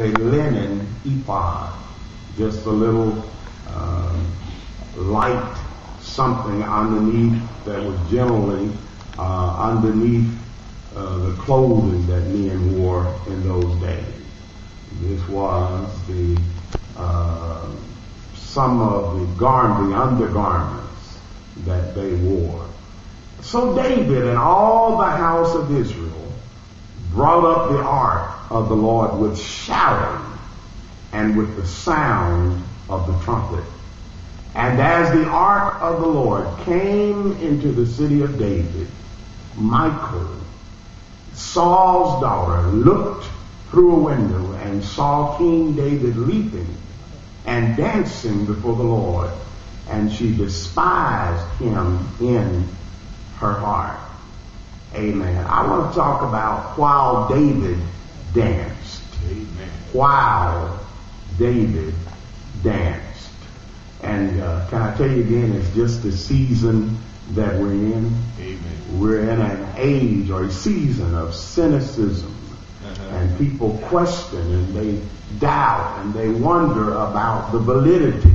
a linen ephod, just a little light something underneath that was generally underneath the clothing that men wore in those days. This was the some of the undergarments that they wore. So David and all the house of Israel brought up the ark of the Lord with shouting and with the sound of the trumpet. And as the ark of the Lord came into the city of David, Michal, Saul's daughter, looked through a window and saw King David leaping and dancing before the Lord, and she despised him in her heart. Amen. I want to talk about while David danced. Amen. While David danced. And can I tell you again, it's just the season that we're in. Amen. We're in an age or a season of cynicism. And people question and they doubt and they wonder about the validity.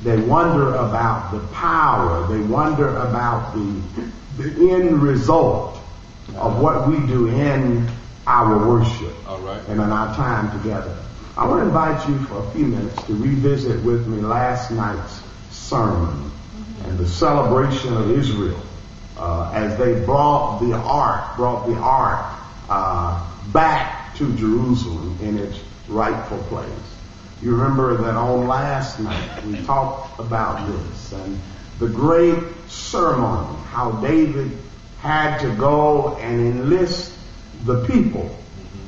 They wonder about the power. They wonder about the end result of what we do in our worship and in our time together. I want to invite you for a few minutes to revisit with me last night's sermon and the celebration of Israel as they brought the ark back to Jerusalem in its rightful place. You remember that on last night we talked about this and the great ceremony, how David had to go and enlist the people.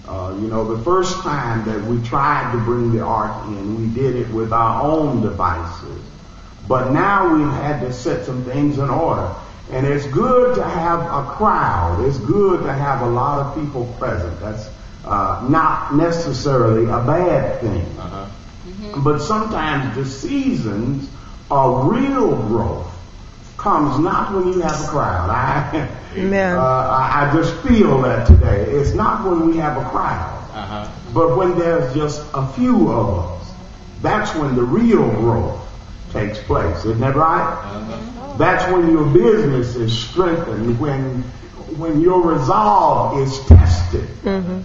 The first time that we tried to bring the ark in, we did it with our own devices. But now we've had to set some things in order. And it's good to have a crowd. It's good to have a lot of people present. That's not necessarily a bad thing. But sometimes the seasons of real growth comes not when you have a crowd. I just feel that today. It's not when we have a crowd, but when there's just a few of us. That's when the real growth takes place. Isn't that right? That's when your business is strengthened, when your resolve is tested,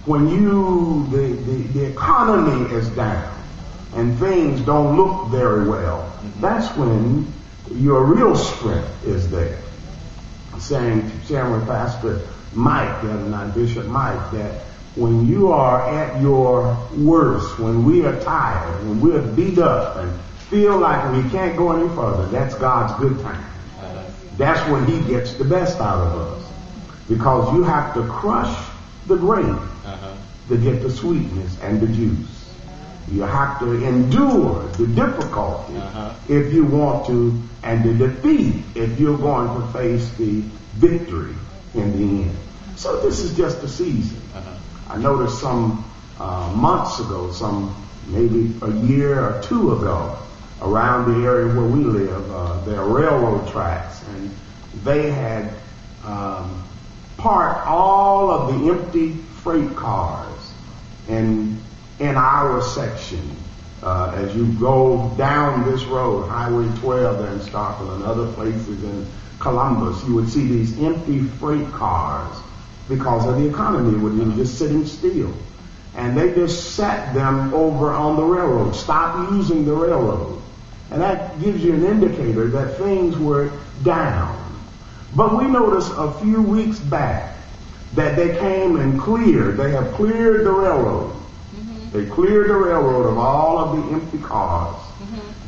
when the economy is down and things don't look very well. That's when your real strength is there. Sharing with Pastor Mike the other night, Bishop Mike, that when you are at your worst, when we are tired, when we're beat up and feel like we can't go any further, that's God's good time. That's when he gets the best out of us. Because you have to crush the grape to get the sweetness and the juice. You have to endure the difficulty if you want to, and the defeat if you're going to face the victory in the end. So this is just a season. I noticed some months ago, maybe a year or two ago, around the area where we live, there are railroad tracks, and they had parked all of the empty freight cars in our section. As you go down this road, Highway 12 there in Starkville and other places in Columbus, you would see these empty freight cars because of the economy, where you were just sitting still. And they just sat them over on the railroad, stopped using the railroad. And that gives you an indicator that things were down. But we noticed a few weeks back that they came and they have cleared the railroad. They cleared the railroad of all of the empty cars.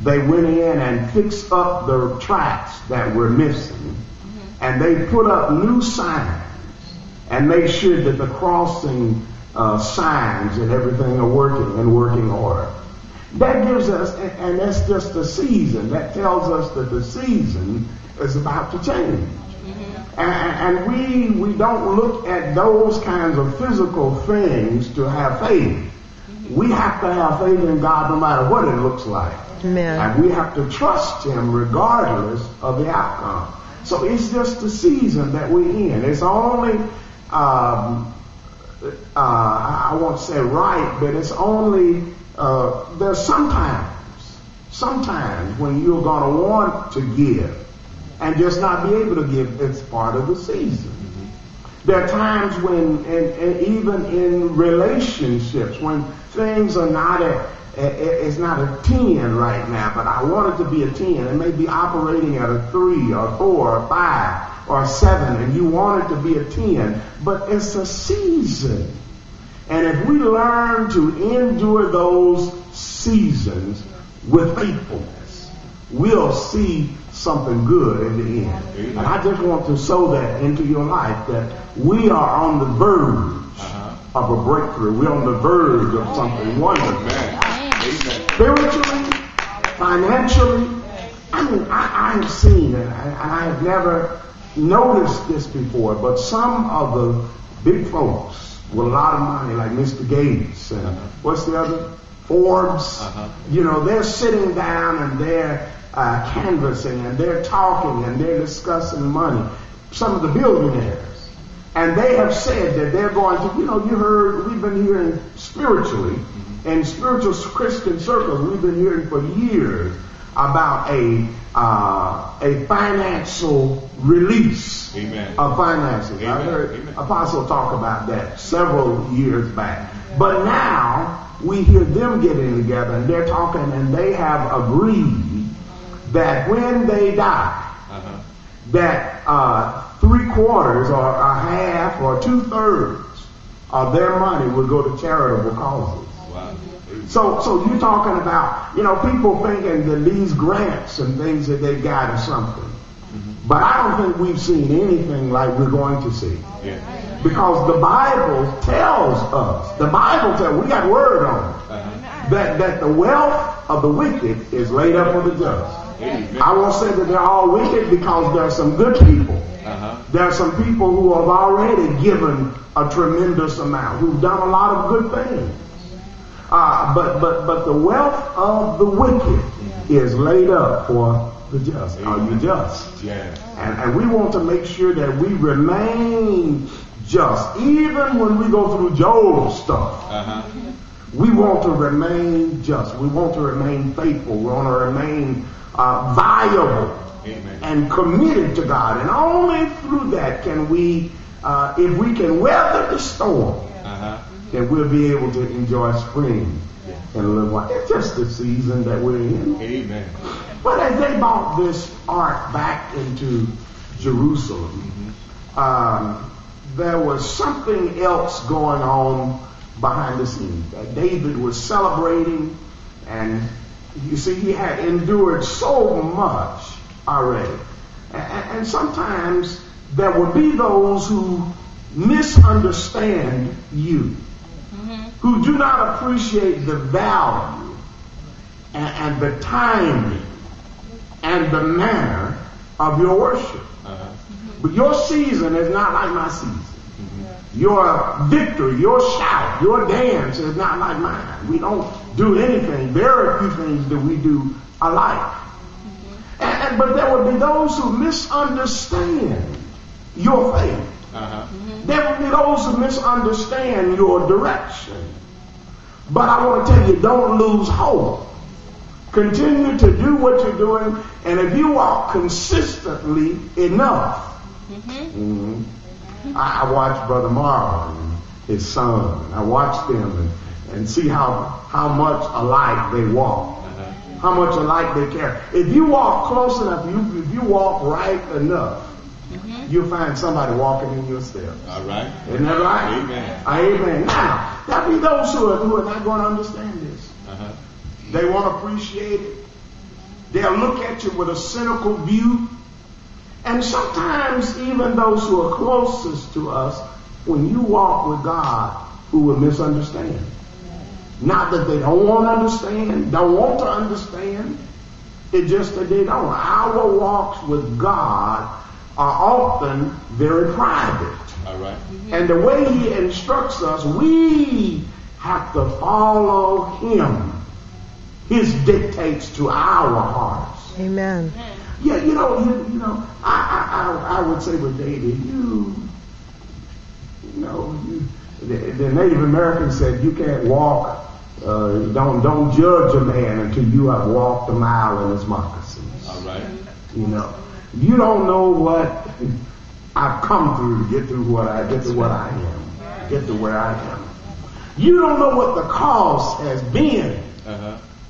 They went in and fixed up the tracks that were missing. And they put up new signs and made sure that the crossing signs and everything are working in working order. That gives us, and that's just the season. That tells us that the season is about to change. And we don't look at those kinds of physical things to have faith. We have to have faith in God no matter what it looks like. Amen. And we have to trust him regardless of the outcome. So it's just the season that we're in. It's only I won't say right, but it's only, there's sometimes when you're going to want to give and just not be able to give. It's part of the season. There are times when, and even in relationships, when things are not it's not a 10 right now, but I want it to be a 10. It may be operating at a 3 or 4 or 5 or 7, and you want it to be a 10, but it's a season. And if we learn to endure those seasons with faithfulness, we'll see something good in the end. Amen. And I just want to sow that into your life, that we are on the verge of a breakthrough. We're on the verge of something wonderful. Amen. Spiritually, financially, I mean, I have seen, and I have never noticed this before, but some of the big folks with a lot of money, like Mr. Gates and what's the other? Forbes. You know, they're sitting down and they're canvassing and they're talking and they're discussing money. Some of the billionaires. And they have said that they're going to, you know, you heard, we've been hearing spiritually, in spiritual Christian circles, we've been hearing for years about a financial release of finances. I heard Apostle talk about that several years back. But now we hear them getting together and they're talking and they have agreed that when they die, that 3/4 or a half or 2/3 of their money will go to charitable causes. Wow. So you're talking about, you know, people thinking that these grants and things that they got or something. But I don't think we've seen anything like we're going to see. Yeah. Because the Bible tells us, we got word on it, that the wealth of the wicked is laid up for the just. Amen. I won't say that they're all wicked, because there are some good people. There are some people who have already given a tremendous amount, who've done a lot of good things. But the wealth of the wicked is laid up for the just. Amen. Are you just? Yeah. And we want to make sure that we remain just, even when we go through Job's stuff. We want to remain just. We want to remain faithful. We want to remain viable. Amen. And committed to God. And only through that can we, if we can weather the storm, then we'll be able to enjoy spring in a little while. It's just the season that we're in. Amen. But as they brought this ark back into Jerusalem, there was something else going on behind the scenes. David was celebrating, and you see, he had endured so much already. And sometimes there will be those who misunderstand you, who do not appreciate the value and the timing and the manner of your worship. But your season is not like my season. Your victory, your shout, your dance is not like mine. We don't do anything. There are a few things that we do alike. But there will be those who misunderstand your faith. There will be those who misunderstand your direction. But I want to tell you, don't lose hope. Continue to do what you're doing, and if you walk consistently enough. I watched Brother Marlon and his son. I watched them and see how much alike they walk. How much alike they care. If you walk close enough, if you walk right enough, you'll find somebody walking in your steps. All right. Isn't that right? Amen. Amen. Now, there'll be those who are not going to understand this. They won't appreciate it. They'll look at you with a cynical view. And sometimes even those who are closest to us, when you walk with God, who will misunderstand. Not that they don't want to understand, don't want to understand. It's just that they don't. Our walks with God are often very private. All right. And the way He instructs us, we have to follow Him. His dictates to our hearts. Amen. Yeah, you know, I would say with David, The Native Americans said you can't walk, don't judge a man until you have walked a mile in his moccasins. All right. You know, you don't know what I've come through to get to where I am, get to where I am. You don't know what the cost has been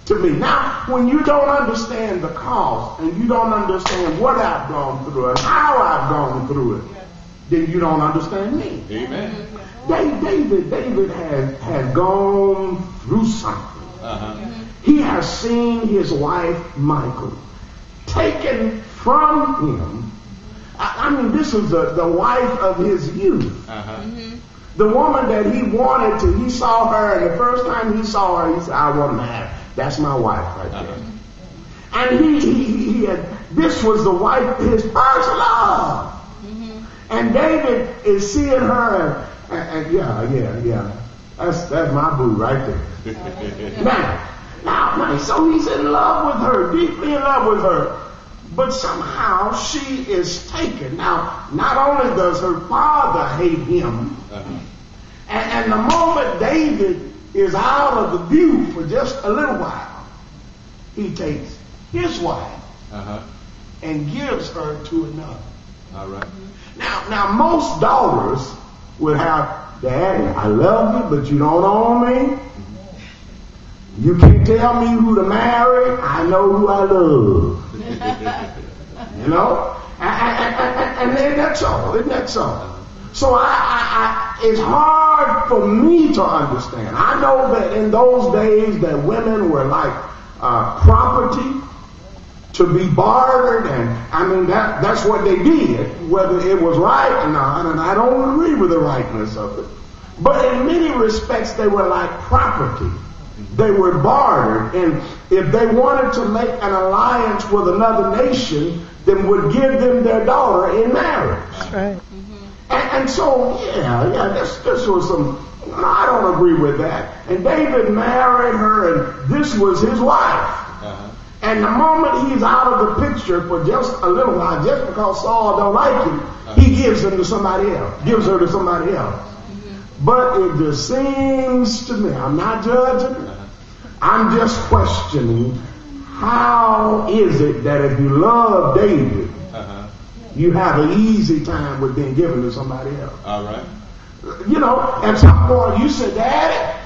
to me. Now, when you don't understand the cost and you don't understand what I've gone through and how I've gone through it, then you don't understand me. Amen. David has gone through something. He has seen his wife Michal taken from him. I mean, this is the wife of his youth. The woman that he wanted to, he saw her, and the first time he saw her, he said, I want to have her. That's my wife right there. And he had, this was the wife, his first love. And David is seeing her, and yeah. That's my boo right there. Now, so he's in love with her, deeply in love with her. But somehow she is taken. Now, not only does her father hate him, and the moment David is out of the view for just a little while, he takes his wife and gives her to another. All right. Now most daughters would have, Daddy, I love you, but you don't own me. You can't tell me who to marry. I know who I love. You know? And then that's all. Isn't that so? So it's hard for me to understand. I know that in those days that women were like property to be bartered, and I mean that's what they did, whether it was right or not, and I don't agree with the rightness of it. But in many respects they were like property. They were bartered, and if they wanted to make an alliance with another nation, then would give them their daughter in marriage. That's right. And so, this was some, I don't agree with that. And David married her, and this was his wife. And the moment he's out of the picture for just a little while, just because Saul don't like him, he gives him to somebody else, gives her to somebody else. But it just seems to me, I'm not judging, I'm just questioning, how is it that if you love David, you have an easy time with being given to somebody else? All right. You know, at some point you say, Daddy,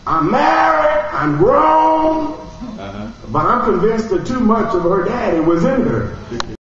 I'm married, I'm grown, but I'm convinced that too much of her daddy was in her.